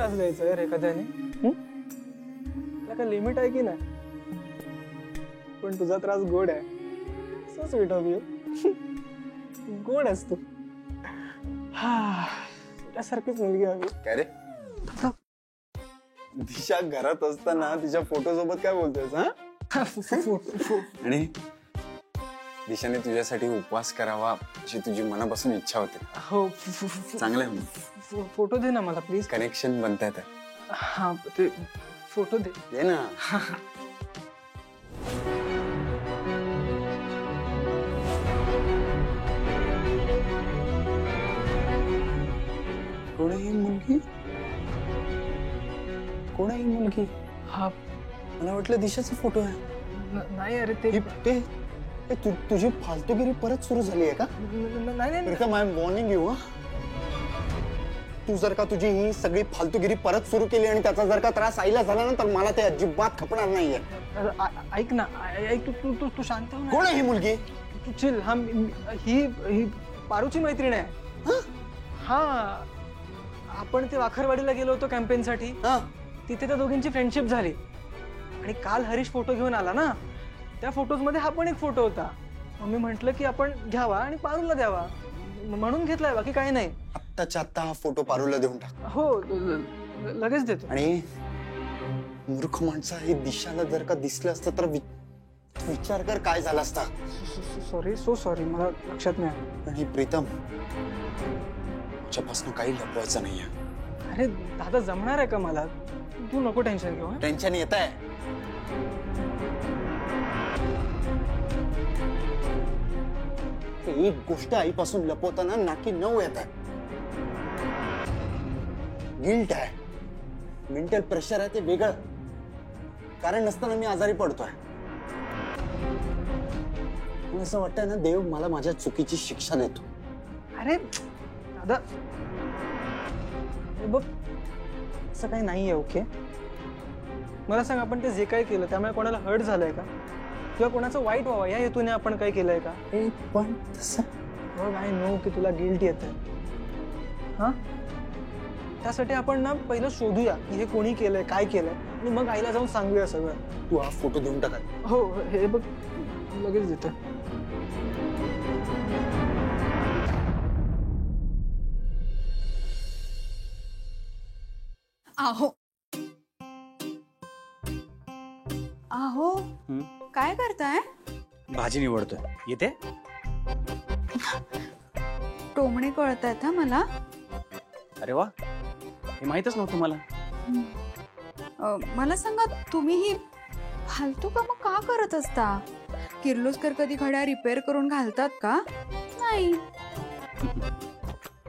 त्रास द्यायचा यार एखाद्याने? काय लिमिट आहे की नाही? पण तुझा त्रास गोड आहे. So sweet of you. गोड आहेस तू. त्यासारखीच मुलगी हवी. काय रे दिशा घरात असताना तिच्या फोटो सोबत काय बोलतोयस? आणि दिशाने तुझ्यासाठी उपवास करावा अशी तुझी मनापासून इच्छा होते. हो. चांगलं आहे. फोटो दे ना मला प्लीज. कनेक्शन बनतायत. हा ते फोटो दे ना. कोण आहे ही मुलगी? कोण आहे ही मुलगी? हा मला वाटलं दिशाचा फोटो आहे. नाही अरे ते तुझी फालतूगिरी परत सुरू झाली आहे का? नाही. Pritam, I am warning you. तू जर का तुझी ही सगळी फालतूगिरी परत सुरू केली आणि त्याचा जर का त्रास आईला झाला ना तर मला ते अजिबात खपणार नाहीये. ऐक ना, ऐक तू शांत हो ना. कोण आहे ही मुलगी? तू चिल. ही पारूची मैत्रीण आहे. हा आपण ते वाखरवाडीला गेलो होतो कॅम्पेनसाठी. तिथे त्या दोघींची फ्रेंडशिप झाली आणि काल हरीश फोटो घेऊन आला ना, त्या फोटोज मध्ये हा पण एक फोटो होता. मग मी म्हंटल की आपण घ्यावा आणि पारूला द्यावा म्हणून घेतलाय, बाकी काही नाही. आत्ताच्या आत्ता हा फोटो पारूला देऊन टाक. हो लगेच देतो. आणि मूर्ख माणसा, हे दिशाला जर का दिसलं असतं तर विचार कर काय झालं असता. सॉरी मला लक्षात नाही. आणि प्रीतम, तुझ्यापासून काही लपवायचं नाहीये. अरे दादा जमणार आहे का मला? तू नको टेन्शन घेऊ. टेन्शन येत आहे. एक गोष्ट आईपासून लपवताना नाकी 9 येत आहे. गिल्ट आहे, मेंटल प्रेशर आहे, ते वेगळं. कारण नसताना मी आजारी पडतोय. असं वाटतंय ना, देव मला माझ्या चुकीची शिक्षा देतो. अरे दादा बघ, असं काही नाहीये. ओके, मला सांग, आपण ते जे काही केलं त्यामुळे कोणाला हर्ट झालंय का? किंवा कोणाचं वाईट व्हावं या हेतूने आपण काही केलंय का? पण तसं बघ, आय नो की तुला गिल्ट येतंय. हा, त्यासाठी आपण ना पहिलं शोधूया की हे कोणी केलंय, काय केलंय, आणि मग आईला जाऊन सांगूया सगळं. तू हा फोटो देऊन टाका. हो, हे बघ लगेच देतो. आहो आहो, काय करताय? भाजी निवडतोय. येते? टोमणे कळतायत हा मला. अरे वा, हे माहीतच नव्हतं मला. मला सांगा, तुम्ही ही फालतू कामं का करत असता? किर्लोस्कर कधी घड्याळ रिपेअर करून घालतात का? नाही.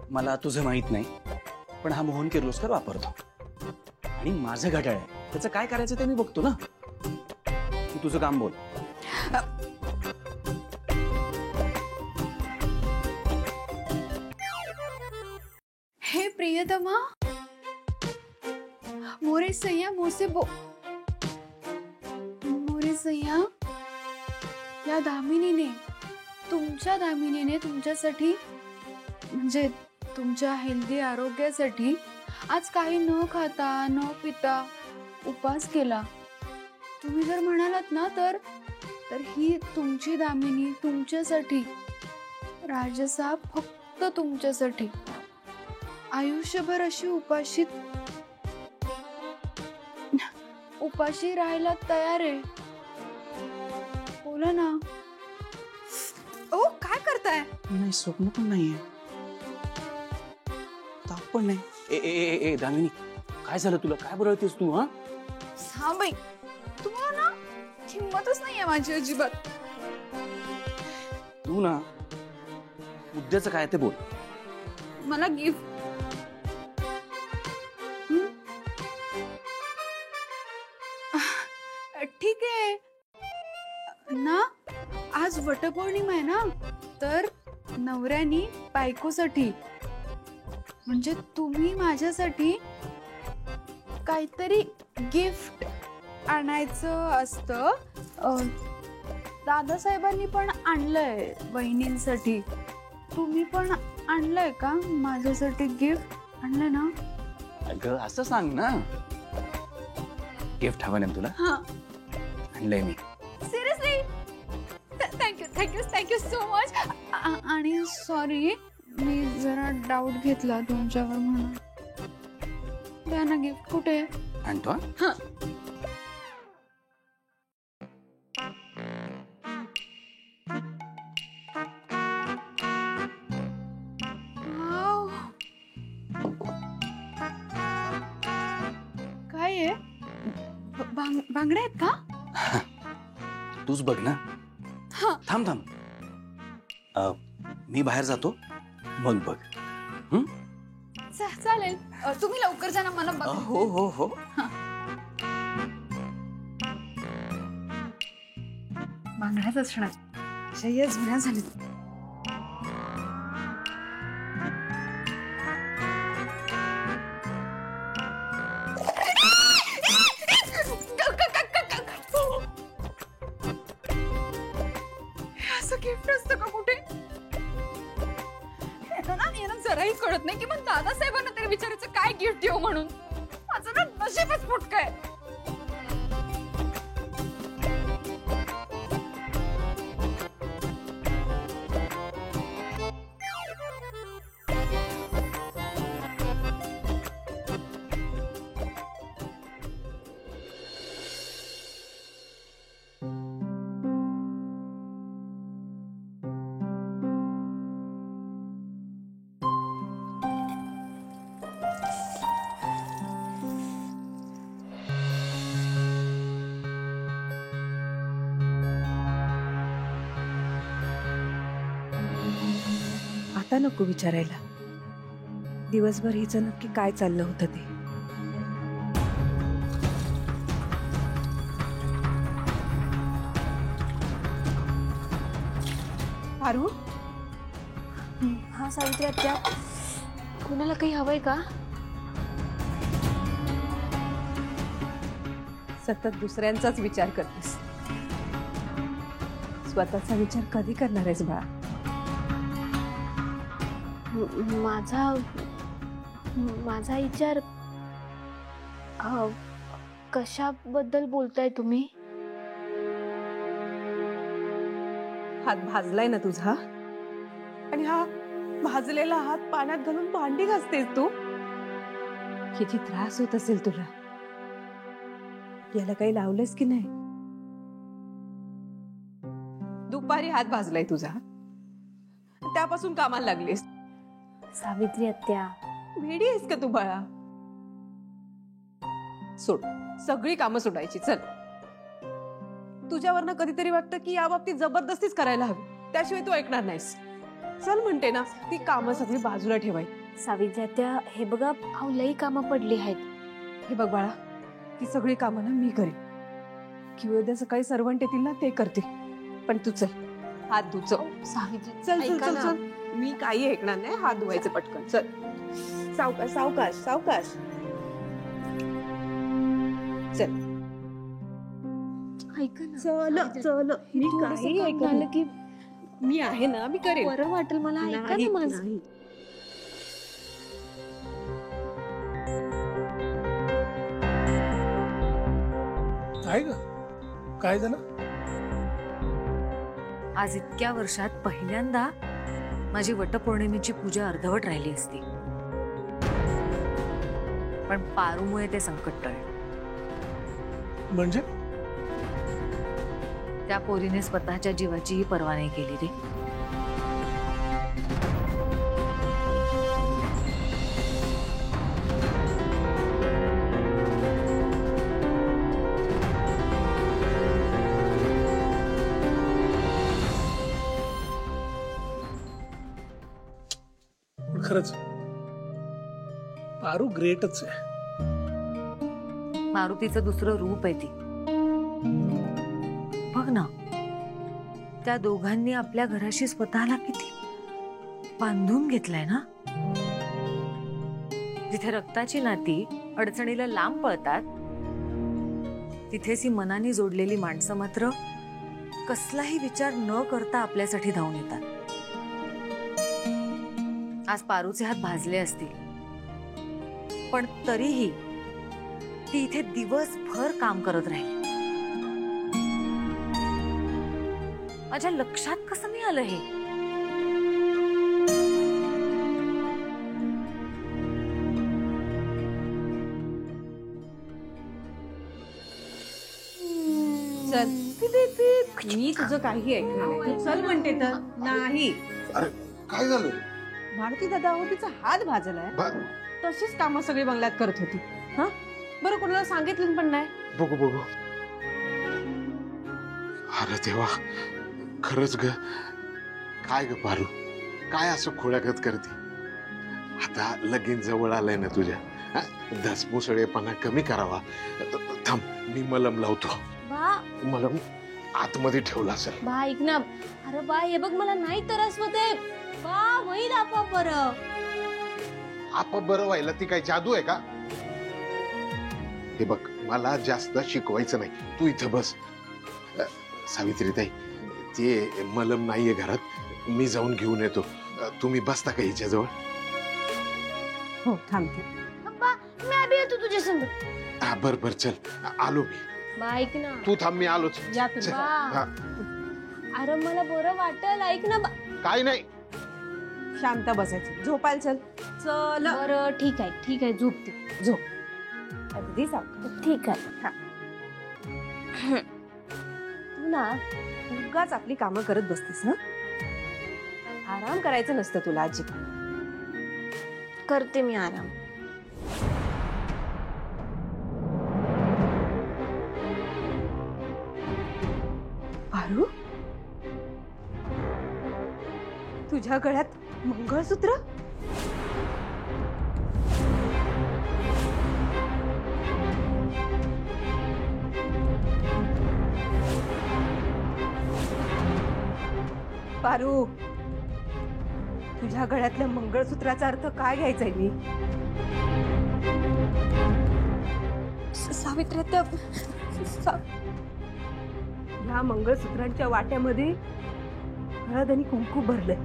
मला तुझं माहित नाही, पण हा मोहन किर्लोस्कर वापरतो आणि माझं घड्याळ आहे, त्याचं काय करायचं ते मी बघतो ना. तू तुझं काम बोल. हे प्रियतमा, मोरे सैया मोसे बो मोरे सैया, या दामिनीने, तुमच्या दामिनीने तुमच्यासाठी, म्हणजे तुमच्या हेल्दी आरोग्यासाठी आज काही न खाता न पिता उपवास केला. तुम्ही जर म्हणालात ना तर ही तुमची दामिनी तुमच्यासाठी, राजसाहेब फक्त तुमच्यासाठी आयुष्यभर अशी उपाशी राहायला तयार आहे. बोला ना. ओ, काय करताय? नाही, स्वप्न पण नाहीये, ताप पण नाही. ए दामिनी, काय झालं तुला? काय बरळतेस तू? हा बाई, तुम्हाला ना हिंमतच नाहीये माझी अजिबात. तू ना उद्याचं काय ते बोल. मला गिफ्ट. ठीक आहे ना, आज वटपौर्णिमा आहे ना, तर नवऱ्यानी बायकोसाठी, म्हणजे तुम्ही माझ्यासाठी काहीतरी गिफ्ट आणायचं असतं. दादासाहेबांनी पण आणलंय बहिणींसाठी. तुम्ही पण आणलंय का माझ्यासाठी गिफ्ट? आणलंय ना? अगं असं सांग ना. गिफ्ट हवं ना तुला? हा. आणलंय मी. Seriously thank you so much. आणि सॉरी, मी जरा डाऊट घेतला तुमच्यावर म्हणून. द्या ना गिफ्ट. कुठे? आणतो हा. हा. वाव. काय आहे? बांगड्या आहेत का? तूच बघ ना. हा. थांब थांब. मी बाहेर जातो मग बघ. चालेल. तुम्ही लवकर जा ना, मला बघ. हो हो हो. बांगड्याच असणार. शय्या जुन्या झालीत. असं गिफ्ट असतं का कुठे? यांना जराही कळत नाही की मग दादासाहेबांना तरी विचारायचं काय गिफ्ट देऊ म्हणून. माझं ना नशीबच फुटकं आहे. आता नको विचारायला. दिवसभर हिचं नक्की काय चाललं होतं ते. पारू, हा सावित्री आत्या, कुणाला काही हवंय का? सतत दुसऱ्यांचाच विचार करतेस. स्वतःचा विचार कधी करणार आहेस बाळा? माझा विचार कशाबद्दल बोलताय तुम्ही? हात भाजलाय ना तुझा, आणि हा भाजलेला हात पाण्यात घालून भांडी घासतेस तू. किती त्रास होत असेल तुला. याला काही लावलंस की नाही? दुपारी हात भाजलाय तुझा, त्यापासून कामाला लागलीस. सावित्री आत्या, वेडी आहेस का तू बाळा? सोड, सगळी कामं सोडायची. चल, तुझ्यावरनं कधीतरी वाटतं की या बाबतीत जबरदस्तीच करायला हवी, त्याशिवाय तू ऐकणार नाहीस. चल म्हणते ना, ती कामं सगळी बाजूला ठेवायची. सावित्री आत्या, हे बघा, अहो लई कामं पडली आहेत. हे बघ बाळा, ती सगळी कामं ना मी करेन, किंवा उद्या सकाळी सर्वंट येतील ना ते करतील. पण तू चल, हात धु. सावित्री, चल चल ऐका चल ना. चल. मी काही ऐकणार नाही. हात धुवायचे पटकन. चल, सावकाश सावकाश सावकाश. चल ऐका ना. चल चल. मी थोडंसं काही काम ऐकणार झालं नाही. की मी आहे ना, मी करेन. बरं वाटेल मला. ऐका नाही, ना माझं. नाही. काय ग? काय झालं? आज इतक्या वर्षात पहिल्यांदा माझी वटपौर्णिमेची पूजा अर्धवट राहिली असती, पण पारूमुळे ते संकट टळलं. म्हणजे त्या पोरीने स्वतःच्या जीवाचीही पर्वा नाही केली रे. खरंच पारू ग्रेटच आहे. मारुतीचं दुसरं रूप आहे ती. बघ ना, त्या दोघांनी आपल्या घराशी स्वतःला किती बांधून घेतलंय ना. जिथे रक्ताची नाती अडचणीला लांब पळतात, तिथेच ही मनाने जोडलेली माणसं मात्र कसलाही विचार न करता आपल्यासाठी धावून येतात. आज पारूचे हात भाजले असतील, पण तरीही ती इथे दिवसभर काम करत राहील. माझ्या लक्षात कसं नाही आलं हे? चल मी तुझं काही ऐकलं नाही. चल म्हणते तर नाही. अरे काय झालं? भारती दादा हो तिचा हात भाजलाय. तशीच कामं सगळी बंगल्यात करत होती. हा बरं कोणाला सांगितलं पण नाही. बघू बघू. अरे देवा, खरंच ग. काय ग पारू, काय असं खोड्यागत करते? आता लगीन जवळ आलंय ना तुझ्या. धसमुसळेपणा कमी करावा. थांब, मी मलम लावतो. बा मलम आतमध्ये ठेवला असेल. बा ऐक ना. अरे बा हे बघ मला नाही तरस होते. बा होईल आपोआप बरं. आप बरं व्हायला ती काय जादू आहे का? हे बघ, मला जास्त शिकवायचं नाही. तू इथं बस. सावित्री ताई, ते मलम नाहीये घरात. मी जाऊन घेऊन येतो. तुम्ही बसता का हिच्याजवळ? हो थांबते. पप्पा मी आधी येतो तुझ्या संग. हा बर बर, चल आलो मी. बा ऐक ना. तू थांब, मी आलोच. या चल. बा. हा, अरे मला बरं वाटेल. ऐक ना बा. काय नाही. शांत बसायचं. झोपायला चल. चल बरं ठीक आहे झोपते. झोप. अगदी सांग. ठीक आहे. तू ना उगाच आपली कामं करत बसतेस ना. आराम करायचं नसतं तुला अजिबात. करते मी आराम. पारू, तुझ्या गळ्यात मंगळसूत्र? पारू, तुझ्या गळ्यातल्या मंगळसूत्राचा अर्थ काय घ्यायचाय मी? सावित्री ह्या मंगळसूत्रांच्या वाट्यामध्ये हळद आणि कुंकू भरलंय.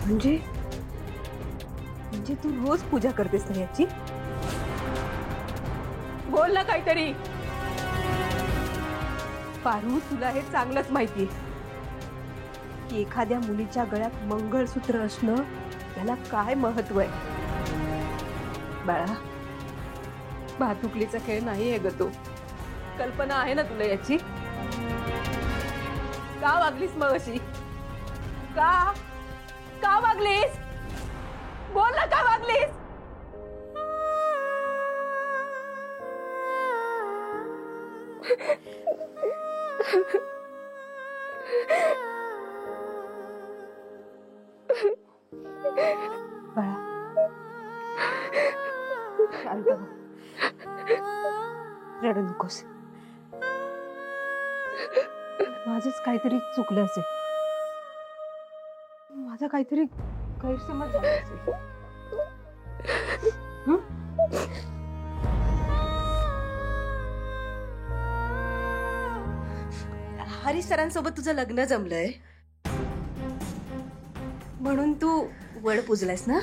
म्हणजे तू रोज पूजा करतेस ना याची? बोल ना काहीतरी. पारू, तुला हे चांगलंच माहिती की एखाद्या मुलीच्या गळ्यात मंगळसूत्र असणं त्याला काय महत्व आहे. बाळा, भातुकलीचा खेळ नाही आहे ग तो. कल्पना आहे ना तुला याची? का वागलीस मग अशी? का वागलीस? बोल ना, का वागलीस? बाळा, शांत हो. रडू नकोस. माझंच काहीतरी चुकलं असेल. माझा काहीतरी गैरसमज झाला असेल. हं? हरीश सरांसोबत तुझं लग्न जमलंय म्हणून तू वड पूजलायस ना.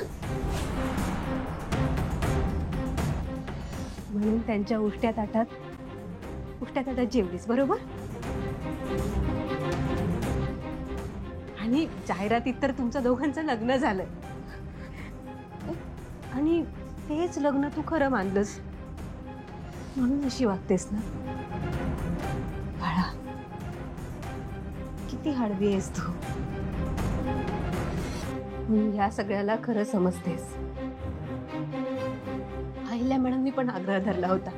म्हणून त्यांच्या उष्ट्या ताटात जेवलीस, बरोबर? आणि जाहिरातीत तर तुमचं दोघांचं लग्न झालंय. आणि तेच लग्न तू खरं मानलंस म्हणून अशी वागतेस ना. बाळा, किती हळवी आहेस तू. म्हणून या सगळ्याला खरं समजतेस. अहिल्या मॅडमनी पण आग्रह धरला होता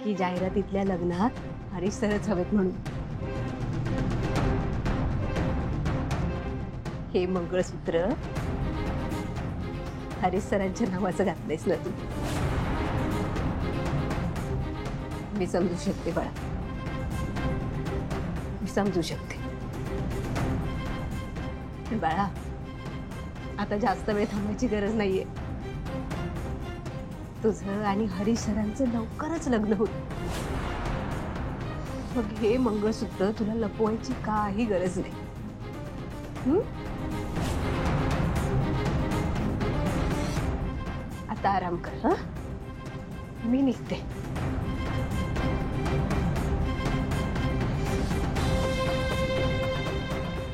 की जाहिरातीतल्या लग्नात हरीश सरच हवेत म्हणून. हे मंगळसूत्र हरीश सरांच्या नावाचं घातलंयस ना तू. मी समजू शकते बाळा, मी समजू शकते. पण बाळा, आता जास्त वेळ थांबायची गरज नाहीये. तुझं आणि हरीश सरांचं लवकरच लग्न होत. मग हे मंगळसूत्र तुला लपवायची काही गरज नाही. आता आराम कर हा, मी निघते.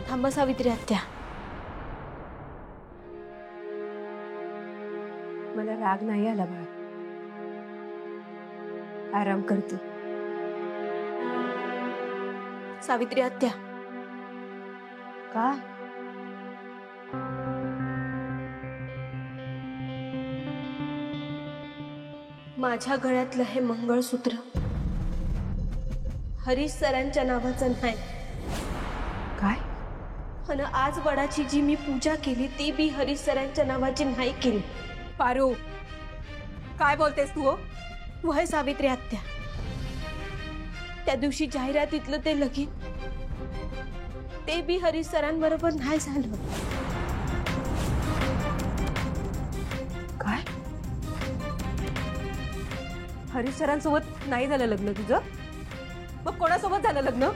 थांबा सावित्री आत्या. मला राग नाही आला बाळा, आराम कर तू. सावित्री आत्या, का? माझ्या गळ्यातलं हे मंगळसूत्र हरीश सरांच्या नावाचं नाही. काय? आणि आज वडाची जी मी पूजा केली ती बी हरीश सरांच्या नावाची नाही केली. पारू, काय बोलतेस तू? वय सावित्री आत्या, त्या दिवशी जाहिरातीतलं ते लगीन ते बी हरीश सरांबरोबर नाही झालं. काय? हरीश सरांसोबत नाही झालं लग्न तुझं? मग कोणासोबत झालं लग्न?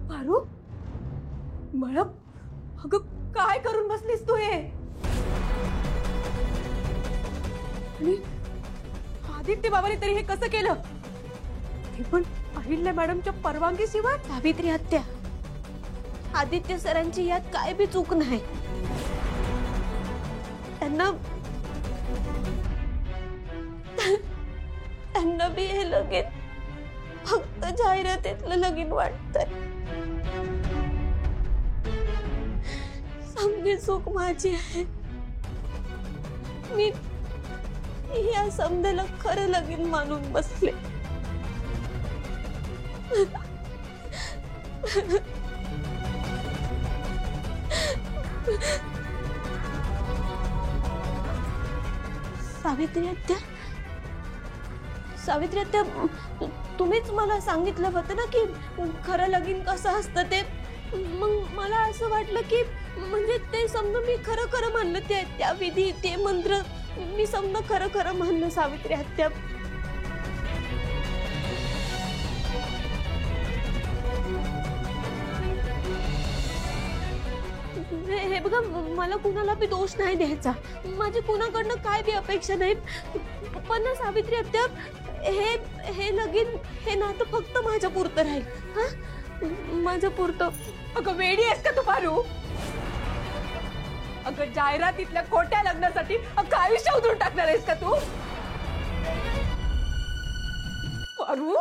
पारू, मला अगं काय करून बसलीस तू हे? आणि आदित्य बाबाने तरी हे कसं केलं? ते पण अहिल्या मॅडमच्या परवानगी शिवाय? सावित्री आत्या, आदित्य सरांची यात काय बी चूक नाही. त्यांना बी हे लगीन फक्त जाहिरातीतलं लगीन वाटतंय. समजी चूक माझी आहे. मी या समजेला खरं लगीन मानून बसले. सावित्री आत्या, सावित्री आत्या, तुम्हीच मला सांगितलं होतं ना की खरं लगीन कसं असतं ते. मग मला असं वाटलं की म्हणजे ते समजा मी खरं खरं म्हणलं, त्या विधी ते मंत्र मी समजा खरं खरं म्हणलं. सावित्री आत्या, हे बघा, मला कुणाला बी दोष नाही द्यायचा. माझी कुणाकडनं काय बी अपेक्षा नाही. पण ना सावित्री आत्या, हे लगीन हे नातं फक्त माझ्या पुरतं राहील. हा, माझ्या पुरतं. अगं वेडी आहेस का तू पारू? अगं जाहिरातीतल्या खोट्या लग्नासाठी अख्खं आयुष्य उधळून टाकणार आहेस का तू? पारू,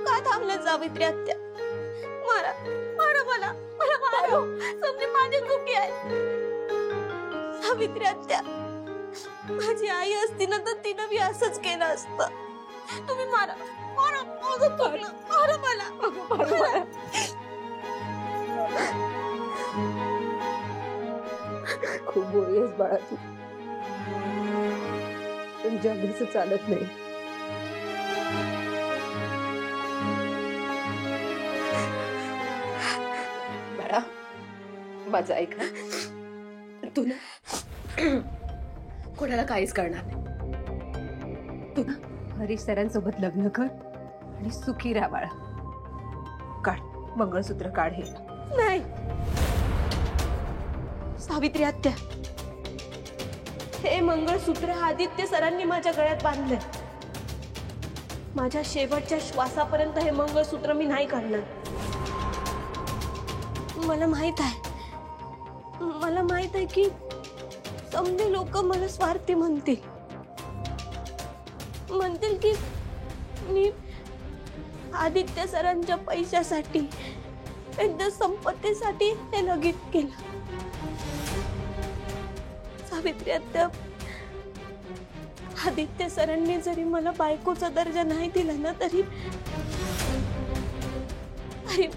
का थांबलं सावित्री आत्या? मारा मारा मला, मला मारा. समजे माझी चुकी आहे. सावित्री आत्या, माझी आई असती ना तर तिनं बी असंच केलं असतं. तुम्ही मारा मारा, माझं चुकलं, मारा मला. खूप बोळी आहेस बाळा तू, पण जगच चालत नाही. बाळा माझं ऐक ना, तू ना कोणाला काहीच करणार नाही. तू ना हरीश सरांसोबत लग्न कर आणि सुखी राहा बाळा. काढ मंगळसूत्र, काढ हे. नाही सावित्री आत्या, हे मंगळसूत्र आदित्य सरांनी माझ्या गळ्यात बांधलंय. माझ्या शेवटच्या श्वासापर्यंत हे मंगळसूत्र मी नाही काढणार. मला माहित आहे की समजे लोक मला स्वार्थी म्हणतील की मी आदित्य सरांच्या पैशासाठी, त्यांच्या संपत्तीसाठी हे लगीन केलं. सावित्री आत्या, आदित्य सरांनी जरी मला बायकोचा दर्जा नाही दिला ना तरी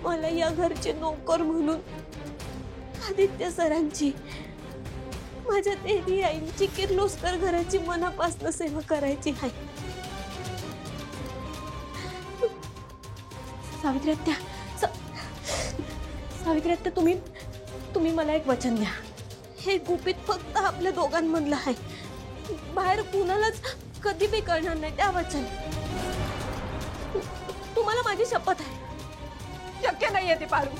मला या घरचे नोकर म्हणून आदित्य सरांची, माझ्या देवी आईंची, किर्लोस्कर घराची मनापासून सेवा करायची आहे. सावित्री आत्या, सावित्री आत्या, तुम्ही मला एक वचन द्या. हे गुपित फक्त आपल्या दोघांमधलं आहे, बाहेर कुणालाच कधी बी कळणार नाही. त्या वचन तुम्हाला माझी शपथ आहे. शक्य नाहीये ते पारू.